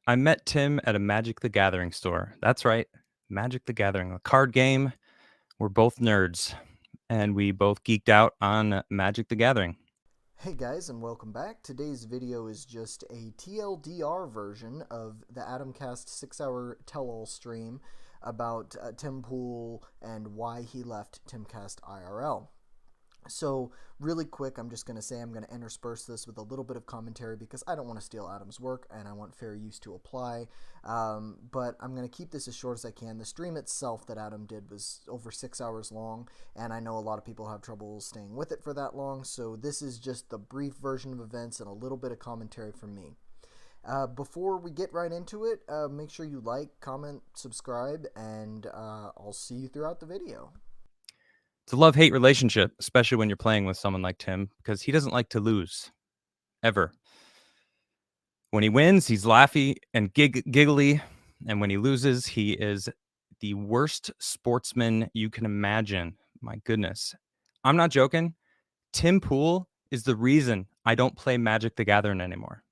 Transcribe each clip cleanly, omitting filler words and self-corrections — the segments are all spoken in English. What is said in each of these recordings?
I met Tim at a Magic the Gathering store. That's right, Magic the Gathering, a card game. We're both nerds, and we both geeked out on Magic the Gathering. Hey guys, and welcome back. Today's video is just a TLDR version of the Timcast 6-hour tell-all stream about Tim Pool and why he left Timcast IRL. So, really quick, I'm just going to say I'm going to intersperse this with a little bit of commentary because I don't want to steal Adam's work and I want fair use to apply. But I'm going to keep this as short as I can. The stream itself that Adam did was over 6 hours long, and I know a lot of people have trouble staying with it for that long, so this is just the brief version of events and a little bit of commentary from me. Before we get right into it, make sure you like, comment, subscribe, and I'll see you throughout the video. It's a love-hate relationship, especially when you're playing with someone like Tim, because he doesn't like to lose, ever. When he wins, he's laughy and giggly, and when he loses, he is the worst sportsman you can imagine. My goodness. I'm not joking. Tim Pool is the reason I don't play Magic the Gathering anymore.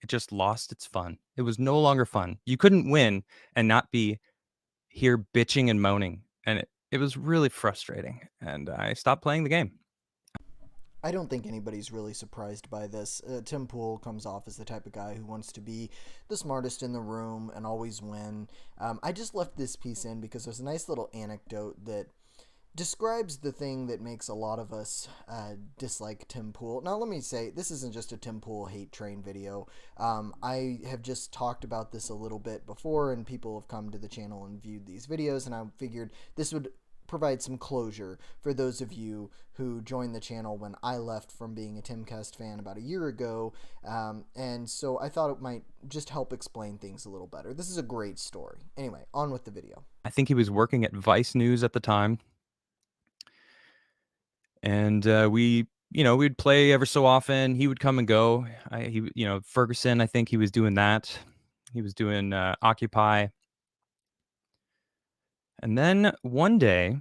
It just lost its fun. It was no longer fun. You couldn't win and not be here bitching and moaning, and it was really frustrating, and I stopped playing the game. I don't think anybody's really surprised by this. Tim Pool comes off as the type of guy who wants to be the smartest in the room and always win. I just left this piece in because there's a nice little anecdote that describes the thing that makes a lot of us dislike Tim Pool. Now, let me say, this isn't just a Tim Pool hate train video. I have just talked about this a little bit before, and people have come to the channel and viewed these videos, and I figured this would provide some closure for those of you who joined the channel when I left from being a Timcast fan about a year ago, and so I thought it might just help explain things a little better. This is a great story. Anyway, on with the video. I think he was working at Vice News at the time, and we'd play ever so often. He would come and go. Ferguson, I think he was doing that. He was doing Occupy. And then one day,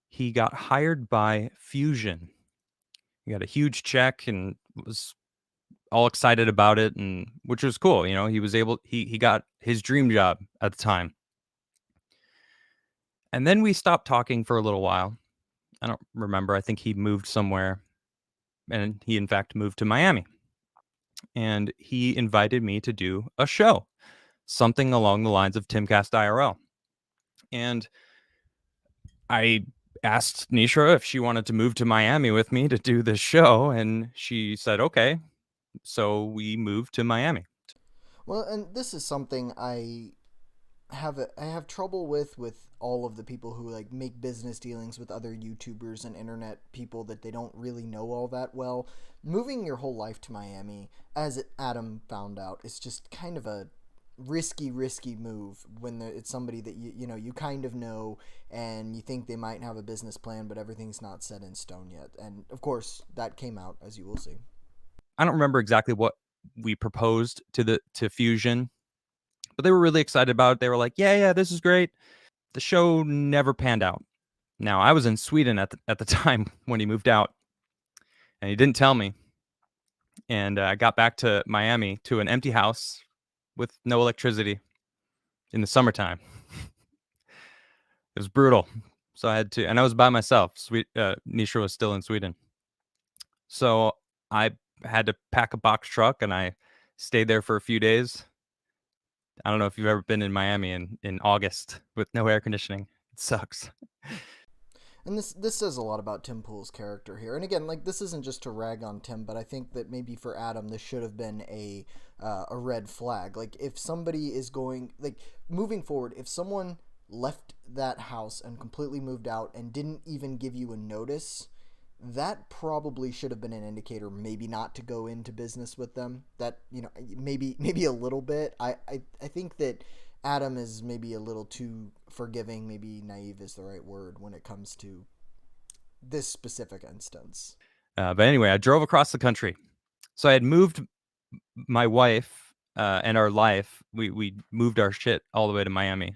he got hired by Fusion. He got a huge check and was all excited about it, and which was cool. He got his dream job at the time. And then we stopped talking for a little while. I don't remember. I think he moved somewhere, and he in fact moved to Miami. And he invited me to do a show, something along the lines of Timcast IRL. And I asked Nisha if she wanted to move to Miami with me to do this show, and she said, okay. So we moved to Miami. Well, and this is something I have trouble with all of the people who like make business dealings with other YouTubers and internet people that they don't really know all that well. Moving your whole life to Miami, as Adam found out, is just kind of a risky move when it's somebody that you kind of know and you think they might have a business plan, but everything's not set in stone yet. And of course, that came out, as you will see. I don't remember exactly what we proposed to Fusion, but they were really excited about it. They were like, yeah, this is great. The show never panned out. Now, I was in Sweden at the time when he moved out, and he didn't tell me. And I got back to Miami to an empty house with no electricity in the summertime. It was brutal. So I had to, and I was by myself. Nisha was still in Sweden. So I had to pack a box truck, and I stayed there for a few days. I don't know if you've ever been in Miami in August with no air conditioning. It sucks. And this says a lot about Tim Pool's character here. And again, like, this isn't just to rag on Tim, but I think that maybe for Adam, this should have been a red flag. Like, if somebody is going, like, moving forward, if someone left that house and completely moved out and didn't even give you a notice, that probably should have been an indicator maybe not to go into business with them. That, maybe a little bit. I think that Adam is maybe a little too forgiving, maybe naive is the right word when it comes to this specific instance. But anyway, I drove across the country. So I had moved my wife and our life. We moved our shit all the way to Miami,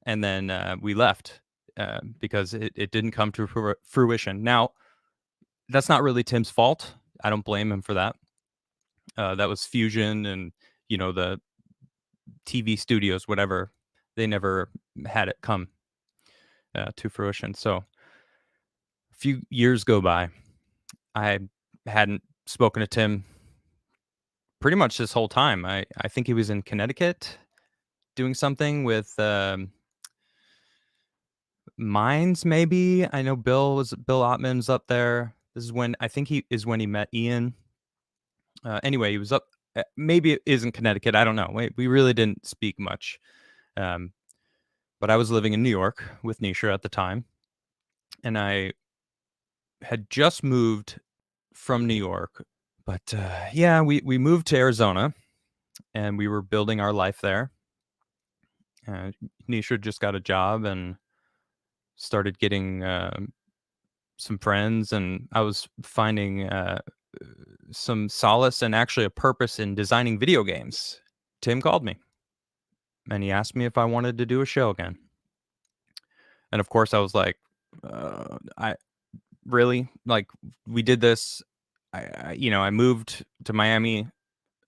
and then we left because it didn't come to fruition. Now, that's not really Tim's fault. I don't blame him for that. That was Fusion and the TV studios, whatever. They never had it come to fruition. So a few years go by. I hadn't spoken to Tim pretty much this whole time. I think he was in Connecticut doing something with mines, maybe. I know Bill Ottman's up there. This is when I think when he met Ian. Anyway, he was up. Maybe it is in Connecticut. I don't know. We really didn't speak much. But I was living in New York with Nisha at the time, and I had just moved from New York. But yeah, we moved to Arizona, and we were building our life there. Nisha just got a job and started getting some friends, and I was finding some solace and actually a purpose in designing video games. Tim called me, and he asked me if I wanted to do a show again. And of course, I was like, I really, like, we did this. I moved to Miami,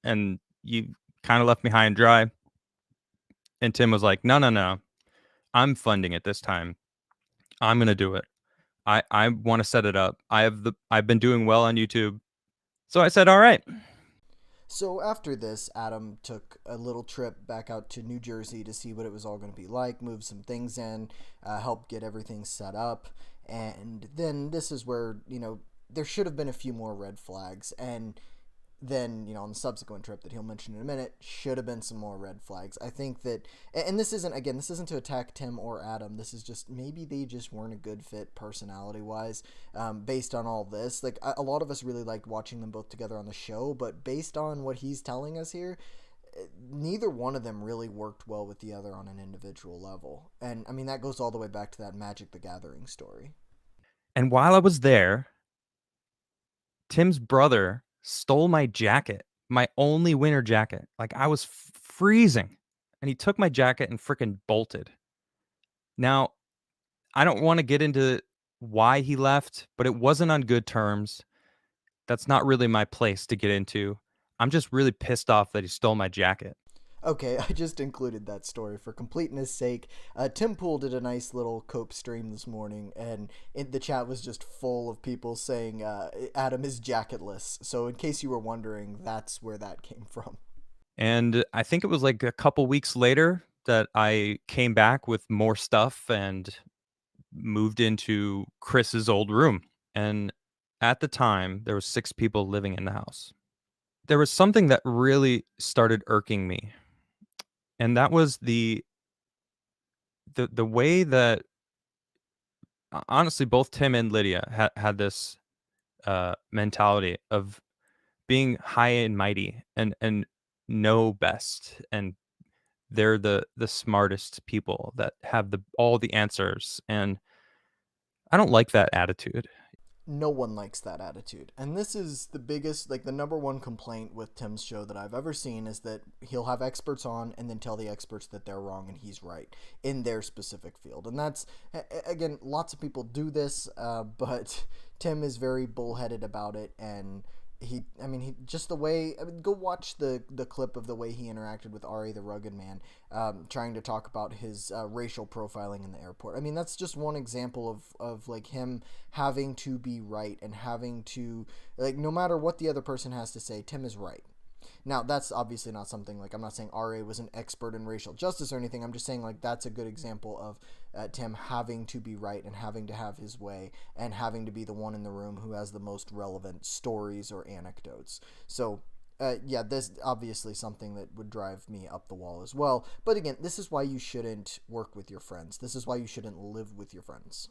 and you kind of left me high and dry. And Tim was like, no, I'm funding it this time. I'm gonna do it. I want to set it up. I've been doing well on YouTube. So I said, all right. So after this, Adam took a little trip back out to New Jersey to see what it was all going to be like, move some things in, help get everything set up. And then this is where, there should have been a few more red flags. And then, on the subsequent trip that he'll mention in a minute, should have been some more red flags. I think that, and this isn't to attack Tim or Adam. This is just, maybe they just weren't a good fit personality-wise, based on all this. Like, a lot of us really liked watching them both together on the show, but based on what he's telling us here, neither one of them really worked well with the other on an individual level. And, I mean, that goes all the way back to that Magic the Gathering story. And while I was there, Tim's brother stole my jacket, my only winter jacket. Like, I was freezing, and he took my jacket and freaking bolted. Now, I don't want to get into why he left, but it wasn't on good terms. That's not really my place to get into. I'm just really pissed off that he stole my jacket. Okay, I just included that story for completeness sake. Tim Pool did a nice little cope stream this morning, and the chat was just full of people saying Adam is jacketless. So in case you were wondering, that's where that came from. And I think it was like a couple weeks later that I came back with more stuff and moved into Chris's old room. And at the time, there was 6 people living in the house. There was something that really started irking me. And that was the way that honestly both Tim and Lydia had this mentality of being high and mighty and know best, and they're the smartest people that have all the answers, and I don't like that attitude. No one likes that attitude. And this is the biggest, like the number one complaint with Tim's show that I've ever seen is that he'll have experts on and then tell the experts that they're wrong and he's right in their specific field. And that's, again, lots of people do this, but Tim is very bullheaded about it. And he just the way, go watch the clip of the way he interacted with Ari the Rugged Man, trying to talk about his racial profiling in the airport. I mean, that's just one example of like him having to be right and having to, like, no matter what the other person has to say, Tim is right. Now, that's obviously not something, like, I'm not saying RA was an expert in racial justice or anything. I'm just saying, like, that's a good example of Tim having to be right and having to have his way and having to be the one in the room who has the most relevant stories or anecdotes. So, yeah, this obviously something that would drive me up the wall as well. But again, this is why you shouldn't work with your friends. This is why you shouldn't live with your friends.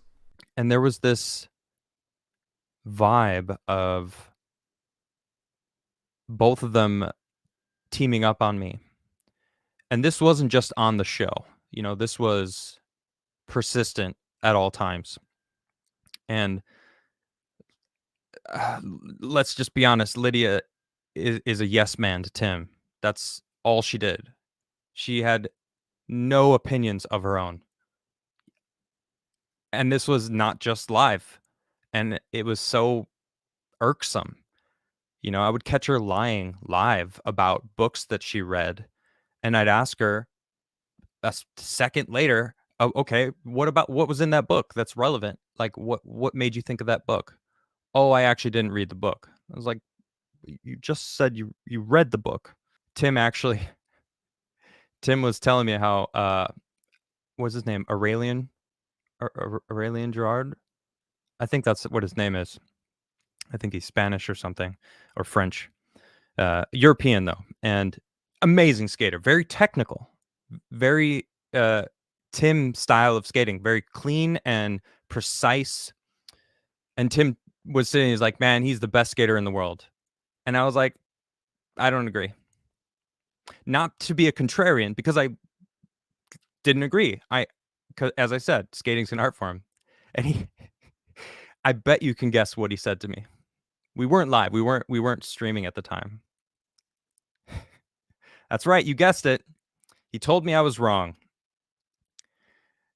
And there was this vibe of both of them teaming up on me. And this wasn't just on the show. This was persistent at all times. And let's just be honest, Lydia is a yes man to Tim. That's all she did. She had no opinions of her own. And this was not just live. And it was so irksome. You know, I would catch her lying live about books that she read, and I'd ask her a second later, "Oh, okay, what was in that book that's relevant? Like, what made you think of that book?" "Oh, I actually didn't read the book." I was like, "You just said you read the book." Tim actually Tim was telling me how, what's his name? Aurelian Gerard? I think that's what his name is. I think he's Spanish or something, or French. European though, and amazing skater, very technical, very Tim style of skating, very clean and precise. And Tim was sitting, he's like, man, he's the best skater in the world. And I was like, I don't agree. Not to be a contrarian, because I didn't agree. As I said, skating's an art form. And I bet you can guess what he said to me. We weren't live. We weren't streaming at the time. That's right, you guessed it. He told me I was wrong.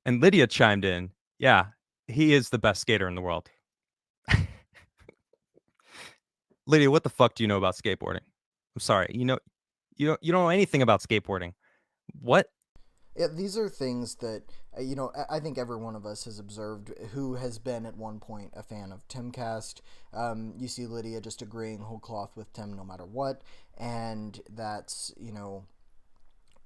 And Lydia chimed in, yeah, he is the best skater in the world. Lydia, what the fuck do you know about skateboarding? I'm sorry. You don't know anything about skateboarding. What? Yeah, these are things that I think every one of us has observed who has been at one point a fan of Timcast. You see Lydia just agreeing whole cloth with Tim no matter what, and that's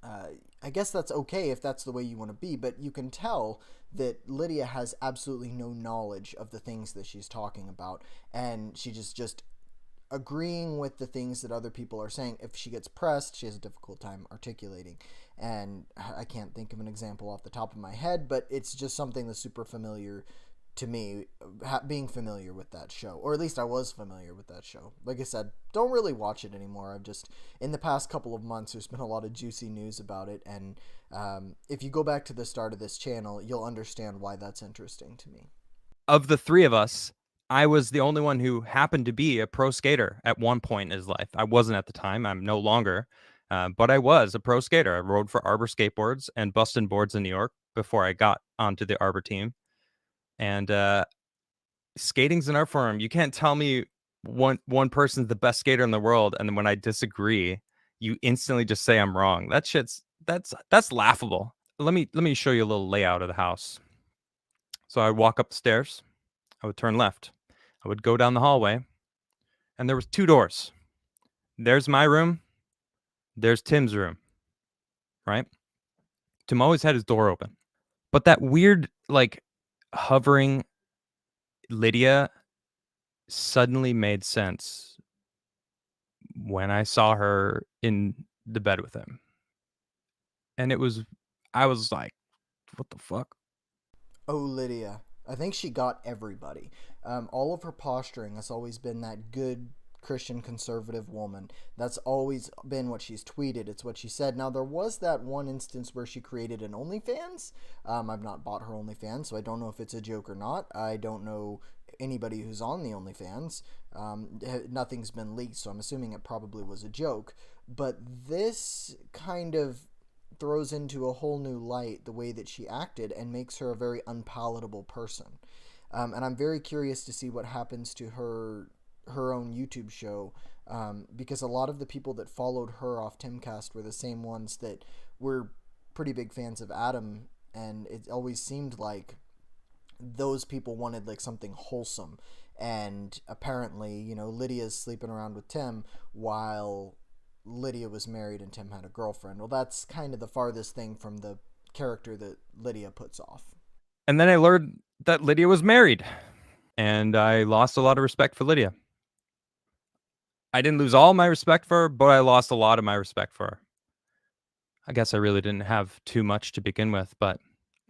I guess that's okay if that's the way you want to be, but you can tell that Lydia has absolutely no knowledge of the things that she's talking about, and she just agreeing with the things that other people are saying. If she gets pressed, she has a difficult time articulating. And I can't think of an example off the top of my head, but it's just something that's super familiar to me, being familiar with that show, or at least I was familiar with that show. Like I said, don't really watch it anymore. I've just, in the past couple of months, there's been a lot of juicy news about it, and if you go back to the start of this channel, you'll understand why that's interesting to me. Of the three of us, I was the only one who happened to be a pro skater at one point in his life. I wasn't at the time. I'm no longer. But I was a pro skater. I rode for Arbor Skateboards and Bustin' Boards in New York before I got onto the Arbor team. And skating's an art form. You can't tell me one person's the best skater in the world, and then when I disagree, you instantly just say I'm wrong. That's laughable. Let me show you a little layout of the house. So I walk up the stairs. I would turn left. I would go down the hallway, and there was two doors. There's my room. There's Tim's room. Right? Tim always had his door open. But that weird, like, hovering Lydia suddenly made sense when I saw her in the bed with him. And I was like, what the fuck? Oh, Lydia. I think she got everybody. All of her posturing has always been that good Christian conservative woman. That's always been what she's tweeted. It's what she said. Now, there was that one instance where she created an OnlyFans. I've not bought her OnlyFans, so I don't know if it's a joke or not. I don't know anybody who's on the OnlyFans. Nothing's been leaked, so I'm assuming it probably was a joke. But this kind of throws into a whole new light the way that she acted and makes her a very unpalatable person. And I'm very curious to see what happens to her own YouTube show, because a lot of the people that followed her off Timcast were the same ones that were pretty big fans of Adam, and it always seemed like those people wanted like something wholesome. And apparently, Lydia's sleeping around with Tim while Lydia was married and Tim had a girlfriend. Well, that's kind of the farthest thing from the character that Lydia puts off. And then I learned that Lydia was married, and I lost a lot of respect for Lydia. I didn't lose all my respect for her, but I lost a lot of my respect for her. I guess I really didn't have too much to begin with, but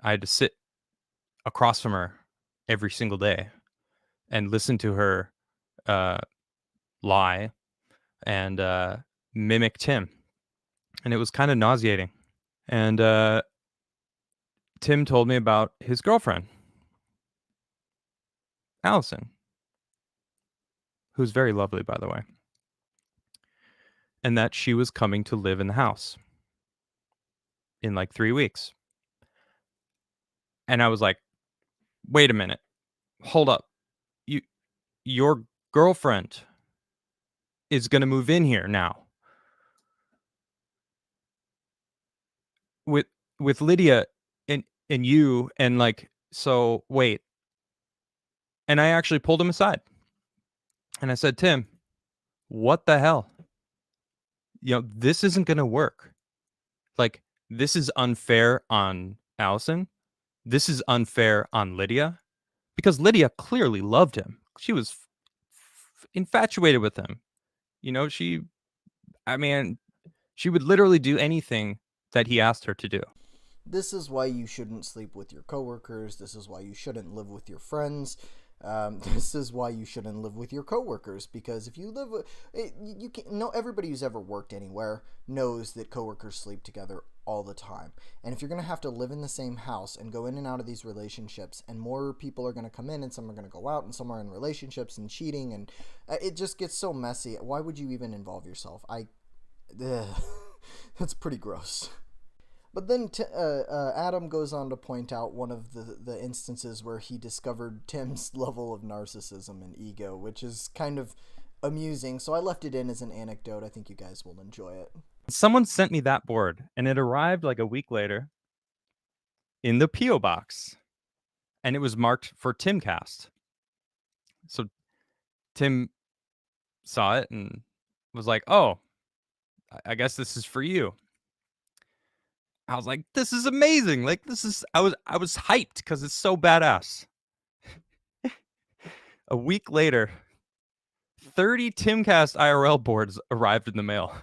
I had to sit across from her every single day and listen to her lie and mimic Tim. And it was kind of nauseating. And Tim told me about his girlfriend, Allison, who's very lovely, by the way, and that she was coming to live in the house in like 3 weeks. And I was like, wait a minute, hold up. Your girlfriend is going to move in here now. With Lydia and you, and like, so wait. And I actually pulled him aside. And I said, Tim, what the hell? This isn't going to work. Like, this is unfair on Allison. This is unfair on Lydia, because Lydia clearly loved him. She was infatuated with him. She would literally do anything that he asked her to do. This is why you shouldn't sleep with your coworkers. This is why you shouldn't live with your friends. This is why you shouldn't live with your coworkers, because if you live, you can't. No, everybody who's ever worked anywhere knows that coworkers sleep together all the time. And if you're gonna have to live in the same house and go in and out of these relationships, and more people are gonna come in, and some are gonna go out, and some are in relationships and cheating, and it just gets so messy. Why would you even involve yourself? That's pretty gross. But then Adam goes on to point out one of the instances where he discovered Tim's level of narcissism and ego, which is kind of amusing. So I left it in as an anecdote. I think you guys will enjoy it. Someone sent me that board, and it arrived like a week later in the P.O. box, and it was marked for Timcast. So Tim saw it and was like, oh, I guess this is for you. I was like, this is amazing. Like, I was hyped because it's so badass. A week later, 30 Timcast IRL boards arrived in the mail.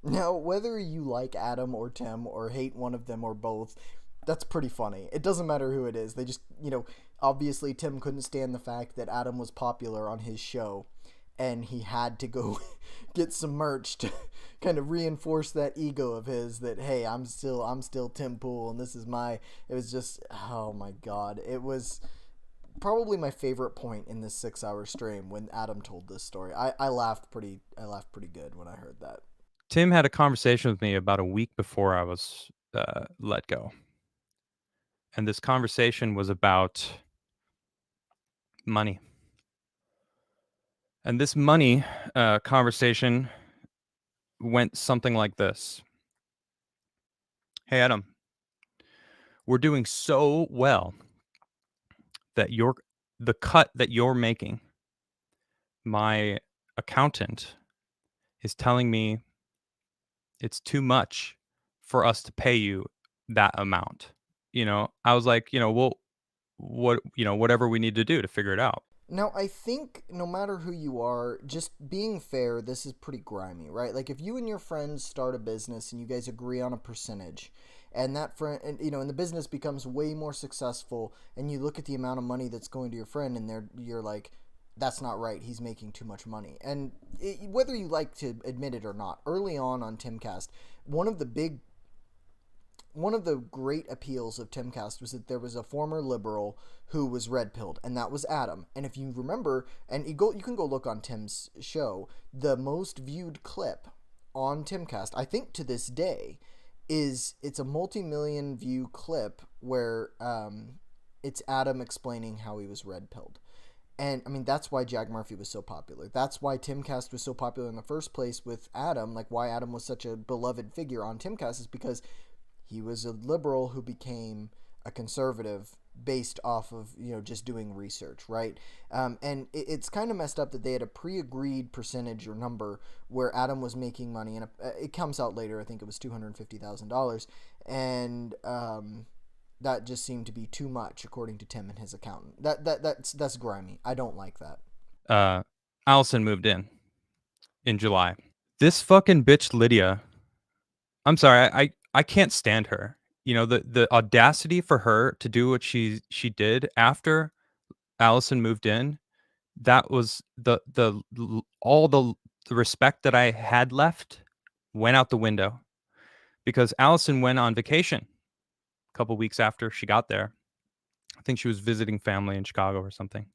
Now, whether you like Adam or Tim or hate one of them or both, that's pretty funny. It doesn't matter who it is. They just, obviously Tim couldn't stand the fact that Adam was popular on his show, and he had to go get some merch to kind of reinforce that ego of his, that, hey, I'm still Tim Pool, and this is it was just, oh my god. It was probably my favorite point in this 6-hour stream when Adam told this story. I laughed pretty good when I heard that. Tim had a conversation with me about a week before I was let go. And this conversation was about money. And this money conversation went something like this. Hey, Adam, we're doing so well that the cut that you're making, my accountant is telling me it's too much for us to pay you that amount. I was like, well, whatever we need to do to figure it out. Now, I think no matter who you are, just being fair, this is pretty grimy, right? Like, if you and your friends start a business and you guys agree on a percentage, and that friend, and the business becomes way more successful, and you look at the amount of money that's going to your friend, and you're like, that's not right. He's making too much money. And whether you like to admit it or not, early on Timcast, one of the great appeals of Timcast was that there was a former liberal who was red-pilled, and that was Adam. And if you remember, and you can go look on Tim's show, the most viewed clip on Timcast, I think to this day, it's a multi-million view clip where it's Adam explaining how he was red-pilled. And, I mean, that's why Jack Murphy was so popular. That's why Timcast was so popular in the first place with Adam. Like, why Adam was such a beloved figure on Timcast is because he was a liberal who became a conservative based off of, just doing research, right? And it's kind of messed up that they had a pre-agreed percentage or number where Adam was making money, and it comes out later, I think it was $250,000, and that just seemed to be too much, according to Tim and his accountant. That's grimy. I don't like that. Allison moved in July. This fucking bitch Lydia, I'm sorry, I can't stand her. The audacity for her to do what she did after Allison moved in, that was all the respect that I had left went out the window, because Allison went on vacation a couple weeks after she got there. I think she was visiting family in Chicago or something.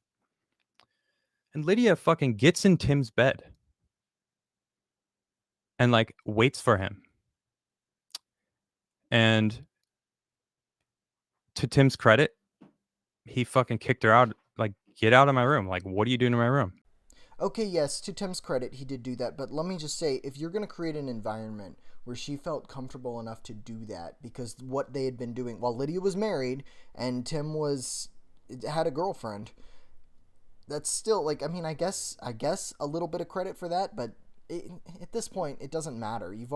And Lydia fucking gets in Tim's bed and like waits for him. And to Tim's credit, he fucking kicked her out. Like, get out of my room. Like, what are you doing in my room? Okay, yes, to Tim's credit, he did do that, but let me just say, if you're going to create an environment where she felt comfortable enough to do that, because what they had been doing while Lydia was married and Tim was had a girlfriend, that's still like, I mean, I guess a little bit of credit for that, but at this point, it doesn't matter. You've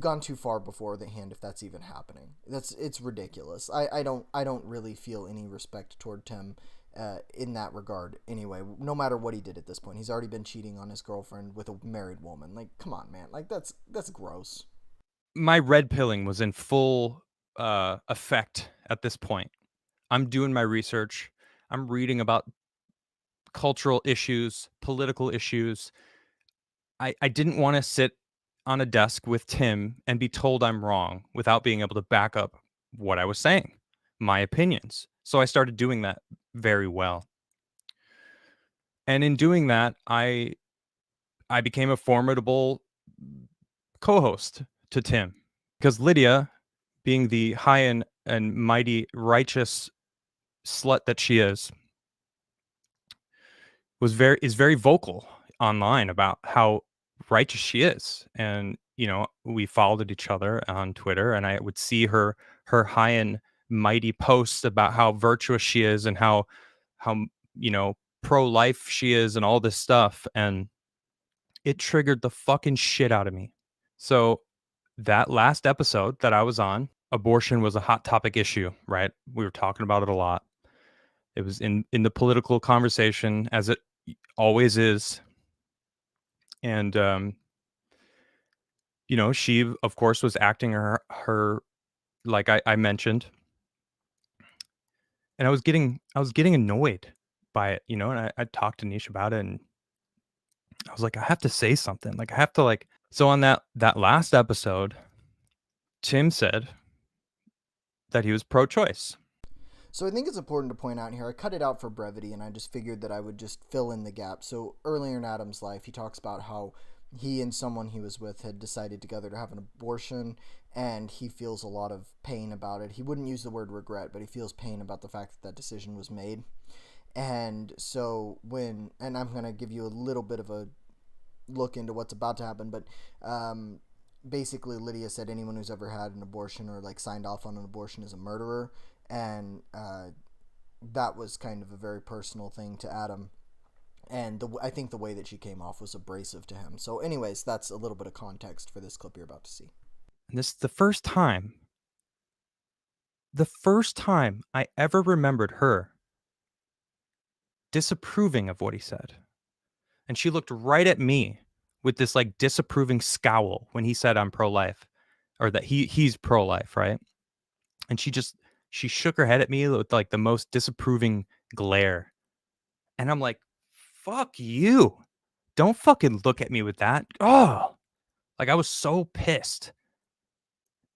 gone too far before the hand if that's even happening. It's ridiculous. I don't really feel any respect toward Tim in that regard. Anyway, no matter what he did at this point, he's already been cheating on his girlfriend with a married woman. Like, come on, man. Like that's gross. My red pilling was in full effect at this point. I'm doing my research. I'm reading about cultural issues, political issues. I didn't want to sit on a desk with Tim and be told I'm wrong without being able to back up what I was saying, my opinions. So I started doing that very well. And in doing that, I became a formidable co-host to Tim because Lydia, being the high and mighty righteous slut that she is very vocal online about how righteous she is. And we followed each other on Twitter, and I would see her high and mighty posts about how virtuous she is and how pro-life she is and all this stuff, and it triggered the fucking shit out of me. So that last episode that I was on, abortion was a hot topic issue, right? We were talking about it a lot. It was in the political conversation, as it always is. And she of course was acting her like I mentioned, and I was getting annoyed by it, and I talked to Niche about it, and I was like, I have to say something. Like, I have to, like, so on that last episode, Tim said that he was pro-choice. So I think it's important to point out here, I cut it out for brevity and I just figured that I would just fill in the gap. So earlier in Adam's life, he talks about how he and someone he was with had decided together to have an abortion, and he feels a lot of pain about it. He wouldn't use the word regret, but he feels pain about the fact that that decision was made. And so and I'm going to give you a little bit of a look into what's about to happen, but basically Lydia said anyone who's ever had an abortion or like signed off on an abortion is a murderer, and that was kind of a very personal thing to Adam. And I think the way that she came off was abrasive to him. So anyways, that's a little bit of context for this clip you're about to see. And this is the first time I ever remembered her disapproving of what he said. And she looked right at me with this like disapproving scowl when he said I'm pro-life, or that he's pro-life, right? And she shook her head at me with like the most disapproving glare. And I'm like, fuck you. Don't fucking look at me with that. Oh, like, I was so pissed.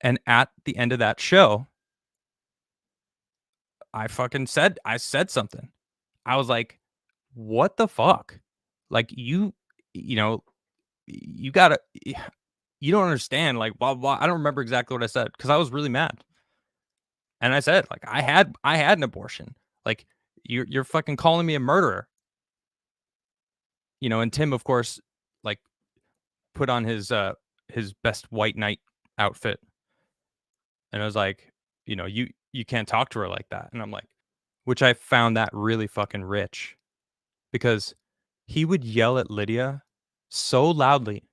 And at the end of that show, I said something. I was like, what the fuck? Like, you know, you gotta, you don't understand. Like, blah, blah. I don't remember exactly what I said because I was really mad. And I said, like, I had an abortion. Like, you're fucking calling me a murderer. And Tim, of course, like, put on his best white knight outfit. And I was like, you can't talk to her like that. And I'm like, which I found that really fucking rich, because he would yell at Lydia so loudly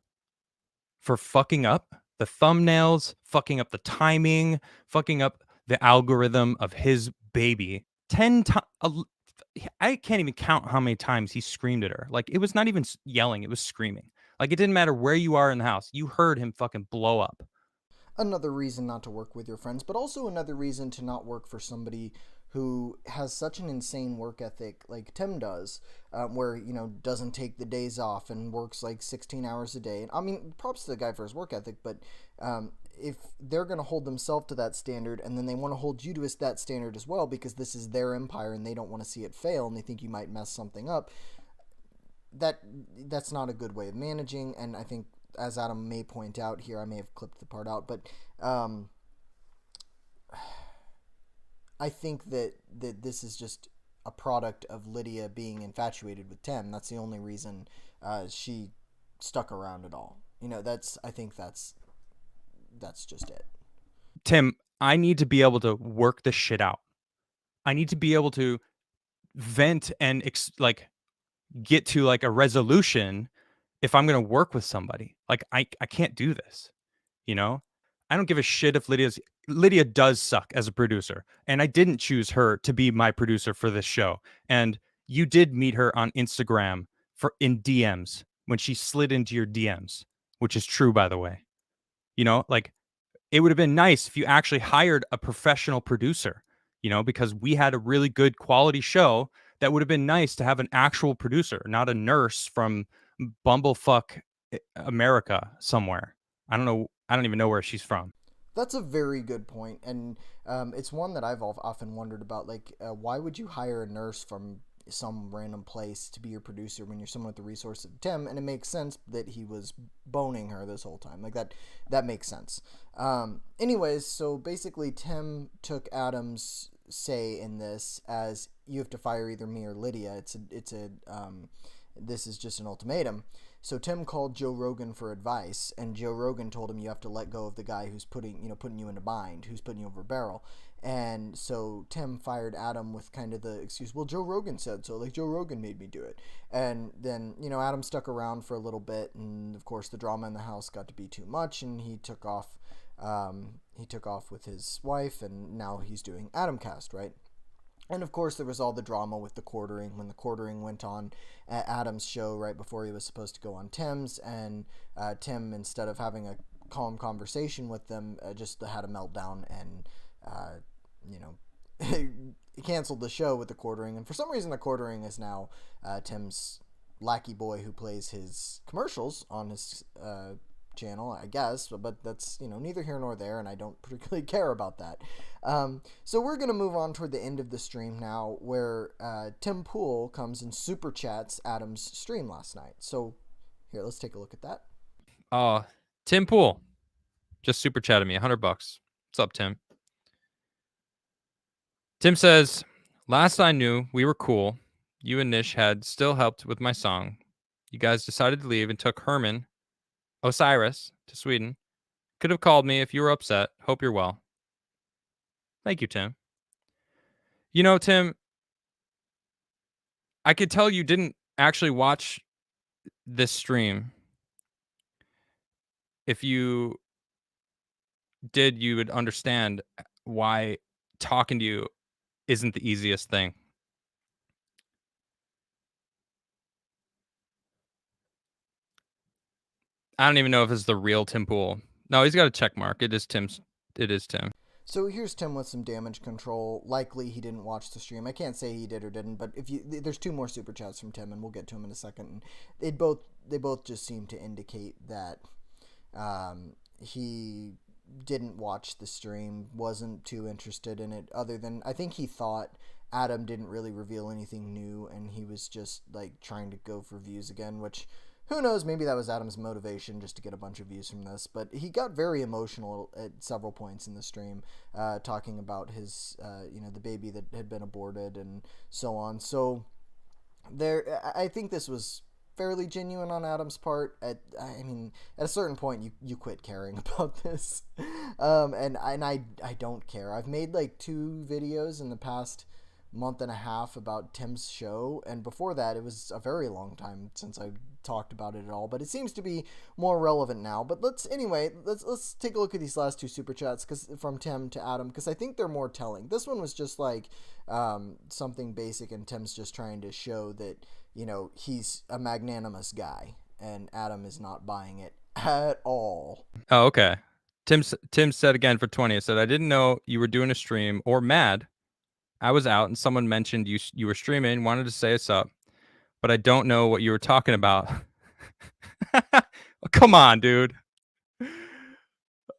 for fucking up the thumbnails, fucking up the timing, fucking up the algorithm of his baby 10 times. I can't even count how many times he screamed at her. Like, it was not even yelling, it was screaming. Like, it didn't matter where you are in the house. You heard him fucking blow up. Another reason not to work with your friends, but also another reason to not work for somebody who has such an insane work ethic like Tim does, where, doesn't take the days off and works like 16 hours a day. And I mean, props to the guy for his work ethic, but if they're going to hold themselves to that standard and then they want to hold you to that standard as well because this is their empire and they don't want to see it fail and they think you might mess something up, that's not a good way of managing. And I think, as Adam may point out here, I may have clipped the part out, but I think that this is just a product of Lydia being infatuated with Tim. That's the only reason she stuck around at all. I think that's just it. Tim, I need to be able to work this shit out. I need to be able to vent and like get to like a resolution if I'm going to work with somebody. Like I can't do this, you know? I don't give a shit if Lydia does suck as a producer, and I didn't choose her to be my producer for this show. And you did meet her on Instagram in DMs when she slid into your DMs, which is true, by the way. Like it would have been nice if you actually hired a professional producer, because we had a really good quality show. That would have been nice to have an actual producer, not a nurse from bumblefuck America somewhere. I don't know. I don't even know where she's from. That's a very good point, and it's one that I've often wondered about. Like, why would you hire a nurse from some random place to be your producer when you're someone with the resources of Tim? And it makes sense that he was boning her this whole time. Like that makes sense. Anyways, so basically, Tim took Adam's say in this as you have to fire either me or Lydia. This is just an ultimatum. So Tim called Joe Rogan for advice, and Joe Rogan told him you have to let go of the guy who's putting you in a bind, who's putting you over a barrel. And so Tim fired Adam with kind of the excuse, well, Joe Rogan said so, like Joe Rogan made me do it. And then, Adam stuck around for a little bit, and of course the drama in the house got to be too much, and he took off. He took off with his wife, and now he's doing Adamcast, right? And of course, there was all the drama with the quartering when the quartering went on at Adam's show right before he was supposed to go on Tim's. And Tim, instead of having a calm conversation with them, just had a meltdown and, he canceled the show with the quartering. And for some reason, the quartering is now Tim's lackey boy who plays his commercials on his channel, I guess, but that's neither here nor there, and I don't particularly care about that. So we're gonna move on toward the end of the stream now, where Tim Pool comes and super chats Adam's stream last night. So here, let's take a look at that. Tim Pool just super chatted me $100. What's up, Tim? Tim says, last I knew, we were cool. You and Nish had still helped with my song. You guys decided to leave and took Herman Osiris to Sweden. Could have called me if you were upset. Hope you're well. Thank you, Tim. Tim, I could tell you didn't actually watch this stream. If you did, you would understand why talking to you isn't the easiest thing. I don't even know if it's the real Tim Pool. No, he's got a check mark. It is Tim. So here's Tim with some damage control. Likely he didn't watch the stream. I can't say he did or didn't, but there's two more super chats from Tim, and we'll get to him in a second. They both just seem to indicate that he didn't watch the stream, wasn't too interested in it, other than I think he thought Adam didn't really reveal anything new, and he was just like trying to go for views again, which who knows, maybe that was Adam's motivation just to get a bunch of views from this. But he got very emotional at several points in the stream, talking about his the baby that had been aborted and so on. So I think this was fairly genuine on Adam's part. At a certain point, you quit caring about this, and I don't care. I've made like 2 videos in the past month and a half about Tim's show, and before that, it was a very long time since I talked about it at all. But it seems to be more relevant now. But let's take a look at these last 2 super chats from Tim to Adam, because I think they're more telling. This one was just like something basic, and Tim's just trying to show that he's a magnanimous guy, and Adam is not buying it at all. Oh, okay. Tim said again for 20. It said, I didn't know you were doing a stream or mad. I was out and someone mentioned you were streaming, wanted to say us up, but I don't know what you were talking about. Come on, dude.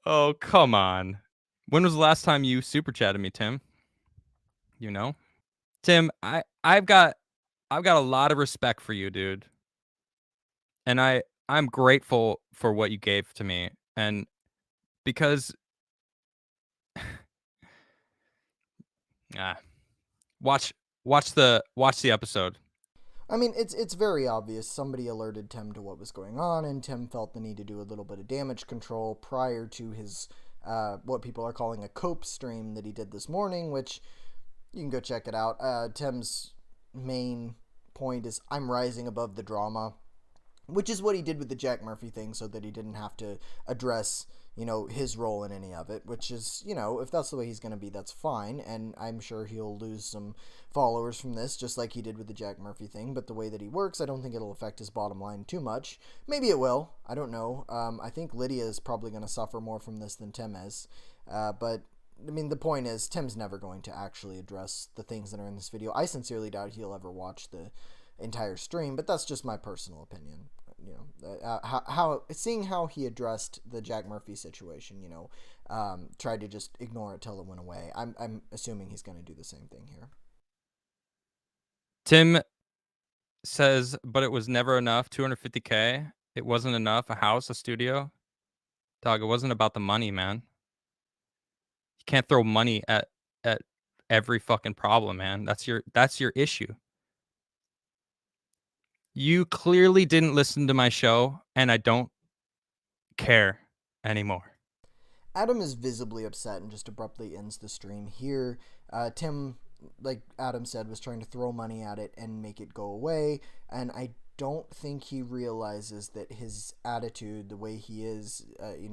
Oh, come on. When was the last time you super chatted me, Tim? Tim, I've got a lot of respect for you, dude. And I'm grateful for what you gave to me. And because watch Watch the episode. I mean, it's very obvious. Somebody alerted Tim to what was going on, and Tim felt the need to do a little bit of damage control prior to his what people are calling a cope stream that he did this morning, which you can go check it out. Tim's main point is I'm rising above the drama, which is what he did with the Jack Murphy thing, so that he didn't have to address, his role in any of it, which is, if that's the way he's going to be, that's fine, and I'm sure he'll lose some followers from this, just like he did with the Jack Murphy thing, but the way that he works, I don't think it'll affect his bottom line too much. Maybe it will, I don't know. I think Lydia is probably going to suffer more from this than Tim is, but I mean, the point is, Tim's never going to actually address the things that are in this video. I sincerely doubt he'll ever watch the entire stream, but that's just my personal opinion. Seeing how he addressed the Jack Murphy situation, tried to just ignore it till it went away. I'm assuming he's going to do the same thing here. Tim says, but it was never enough. 250K. It wasn't enough. A house, a studio. Dog, it wasn't about the money, man. You can't throw money at every fucking problem, man. That's your issue. You clearly didn't listen to my show, and I don't care anymore. Adam is visibly upset and just abruptly ends the stream here. Tim, like Adam said, was trying to throw money at it and make it go away, and I don't think he realizes that his attitude, the way he is,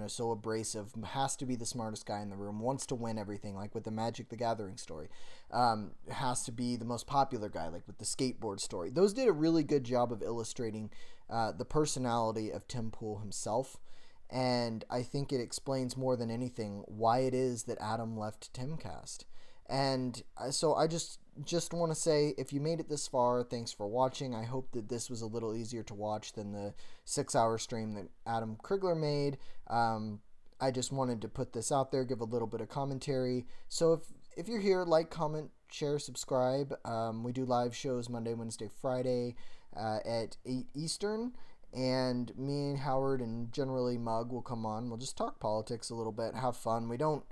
so abrasive, has to be the smartest guy in the room, wants to win everything, like with the Magic the Gathering story, has to be the most popular guy, like with the skateboard story. Those did a really good job of illustrating the personality of Tim Pool himself, and I think it explains more than anything why it is that Adam left Timcast. And so I just want to say, if you made it this far, thanks for watching. I hope that this was a little easier to watch than the 6-hour stream that Adam Crigler made. I just wanted to put this out there, give a little bit of commentary. So if you're here, like, comment, share, subscribe. We do live shows Monday, Wednesday, Friday at 8 Eastern. And me and Howard and generally Mug will come on. We'll just talk politics a little bit, have fun. We don't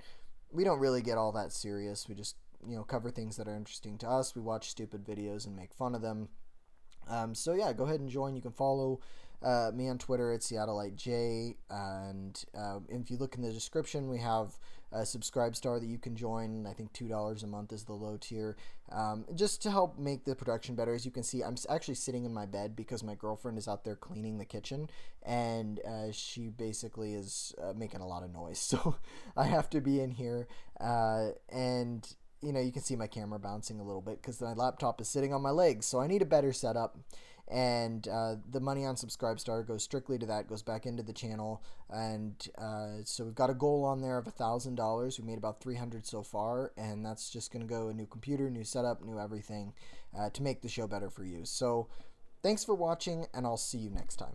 really get all that serious. We just, cover things that are interesting to us. We watch stupid videos and make fun of them. So yeah, go ahead and join. You can follow me on Twitter at SeattleiteJ, and if you look in the description, we have a Subscribe Star that you can join. I think $2 a month is the low tier, just to help make the production better. As you can see, I'm actually sitting in my bed because my girlfriend is out there cleaning the kitchen, and she basically is making a lot of noise, so I have to be in here, and you can see my camera bouncing a little bit because my laptop is sitting on my legs, so I need a better setup. And the money on Subscribestar goes strictly to that, goes back into the channel. And so we've got a goal on there of $1,000. We made about 300 so far, and that's just going to go a new computer, new setup, new everything to make the show better for you. So thanks for watching, and I'll see you next time.